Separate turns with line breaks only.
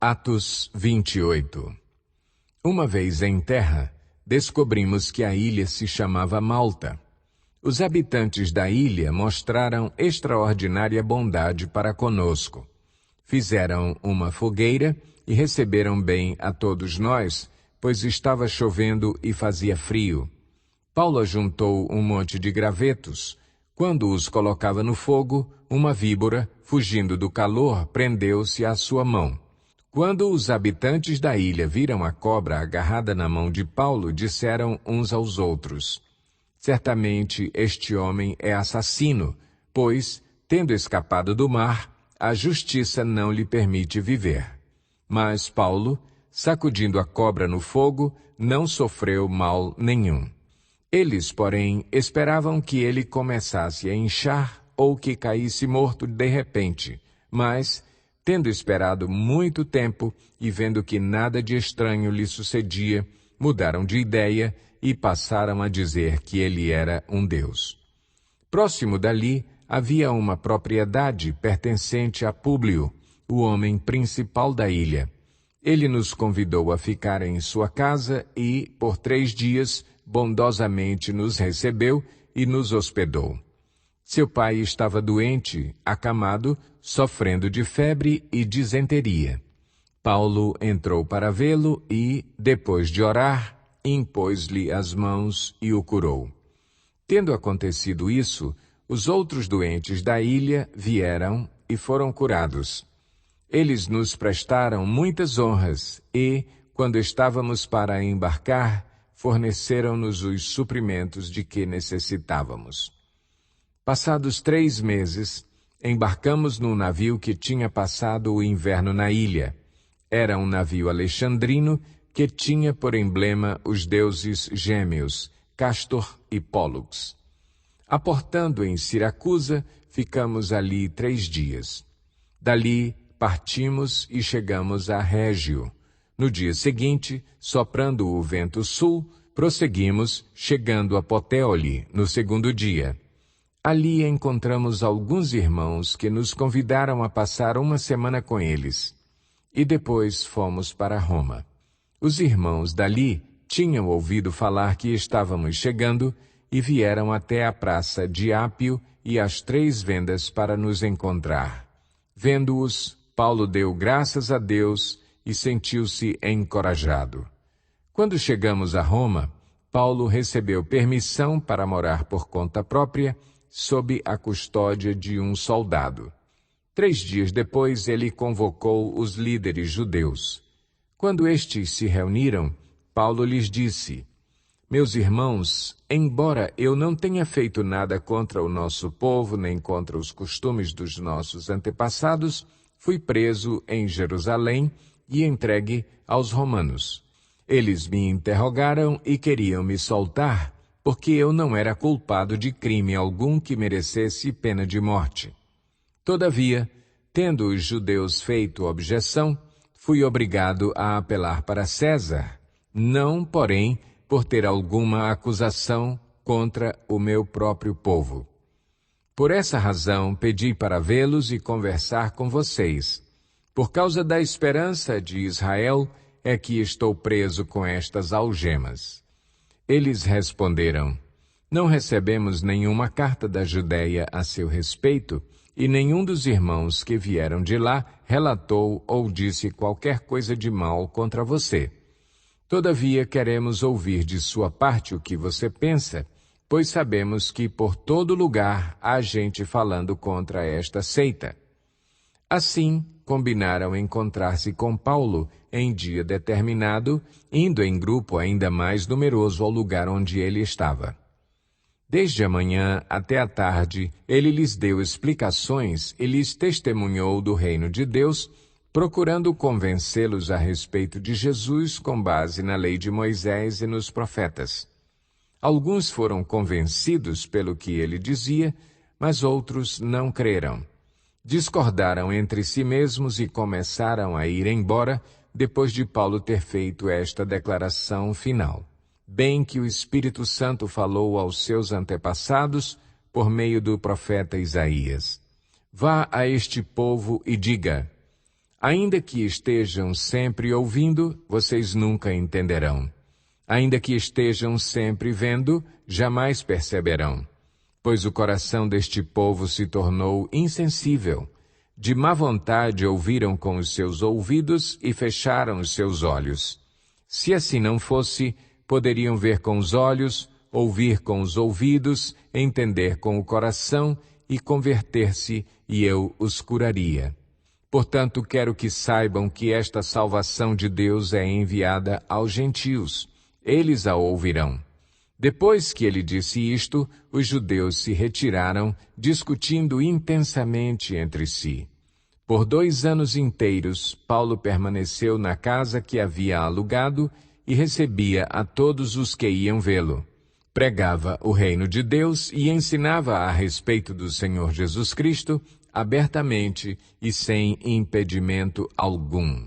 Atos 28. Uma vez em terra, descobrimos que a ilha se chamava Malta. Os habitantes da ilha mostraram extraordinária bondade para conosco. Fizeram uma fogueira e receberam bem a todos nós, pois estava chovendo e fazia frio. Paulo ajuntou um monte de gravetos. Quando os colocava no fogo, uma víbora, fugindo do calor, prendeu-se à sua mão. Quando os habitantes da ilha viram a cobra agarrada na mão de Paulo, disseram uns aos outros: certamente este homem é assassino, pois, tendo escapado do mar, a justiça não lhe permite viver. Mas Paulo, sacudindo a cobra no fogo, não sofreu mal nenhum. Eles, porém, esperavam que ele começasse a inchar ou que caísse morto de repente, mas, tendo esperado muito tempo e vendo que nada de estranho lhe sucedia, mudaram de ideia e passaram a dizer que ele era um deus. Próximo dali havia uma propriedade pertencente a Públio, o homem principal da ilha. Ele nos convidou a ficar em sua casa e, por 3 dias, bondosamente nos recebeu e nos hospedou. Seu pai estava doente, acamado, sofrendo de febre e disenteria. Paulo entrou para vê-lo e, depois de orar, impôs-lhe as mãos e o curou. Tendo acontecido isso, os outros doentes da ilha vieram e foram curados. Eles nos prestaram muitas honras e, quando estávamos para embarcar, forneceram-nos os suprimentos de que necessitávamos. Passados 3 meses, embarcamos num navio que tinha passado o inverno na ilha. Era um navio alexandrino que tinha por emblema os deuses gêmeos, Castor e Pólux. Aportando em Siracusa, ficamos ali 3 dias. Dali partimos e chegamos a Régio. No dia seguinte, soprando o vento sul, prosseguimos, chegando a Puteoli, no 2º dia. Ali encontramos alguns irmãos que nos convidaram a passar uma semana com eles. E depois fomos para Roma. Os irmãos dali tinham ouvido falar que estávamos chegando e vieram até a praça de Ápio e as 3 vendas para nos encontrar. Vendo-os, Paulo deu graças a Deus e sentiu-se encorajado. Quando chegamos a Roma, Paulo recebeu permissão para morar por conta própria, sob a custódia de um soldado. 3 dias depois, ele convocou os líderes judeus. Quando estes se reuniram, Paulo lhes disse: meus irmãos, embora eu não tenha feito nada contra o nosso povo, nem contra os costumes dos nossos antepassados, fui preso em Jerusalém e entregue aos romanos. Eles me interrogaram e queriam me soltar, porque eu não era culpado de crime algum que merecesse pena de morte. Todavia, tendo os judeus feito objeção, fui obrigado a apelar para César, não, porém, por ter alguma acusação contra o meu próprio povo. Por essa razão, pedi para vê-los e conversar com vocês. Por causa da esperança de Israel, é que estou preso com estas algemas. Eles responderam: não recebemos nenhuma carta da Judeia a seu respeito, e nenhum dos irmãos que vieram de lá relatou ou disse qualquer coisa de mal contra você. Todavia, queremos ouvir de sua parte o que você pensa, pois sabemos que por todo lugar há gente falando contra esta seita. Assim, combinaram encontrar-se com Paulo em dia determinado, indo em grupo ainda mais numeroso ao lugar onde ele estava. Desde a manhã até a tarde, ele lhes deu explicações e lhes testemunhou do reino de Deus, procurando convencê-los a respeito de Jesus com base na lei de Moisés e nos profetas. Alguns foram convencidos pelo que ele dizia, mas outros não creram. Discordaram entre si mesmos e começaram a ir embora depois de Paulo ter feito esta declaração final. Bem que o Espírito Santo falou aos seus antepassados por meio do profeta Isaías: vá a este povo e diga: Ainda que estejam sempre ouvindo, vocês nunca entenderão. Ainda que estejam sempre vendo, jamais perceberão. Pois o coração deste povo se tornou insensível. De má vontade ouviram com os seus ouvidos e fecharam os seus olhos. Se assim não fosse, poderiam ver com os olhos, ouvir com os ouvidos, entender com o coração e converter-se, e eu os curaria. Portanto, quero que saibam que esta salvação de Deus é enviada aos gentios. Eles a ouvirão. Depois que ele disse isto, os judeus se retiraram, discutindo intensamente entre si. Por 2 anos inteiros, Paulo permaneceu na casa que havia alugado e recebia a todos os que iam vê-lo. Pregava o reino de Deus e ensinava a respeito do Senhor Jesus Cristo, abertamente e sem impedimento algum.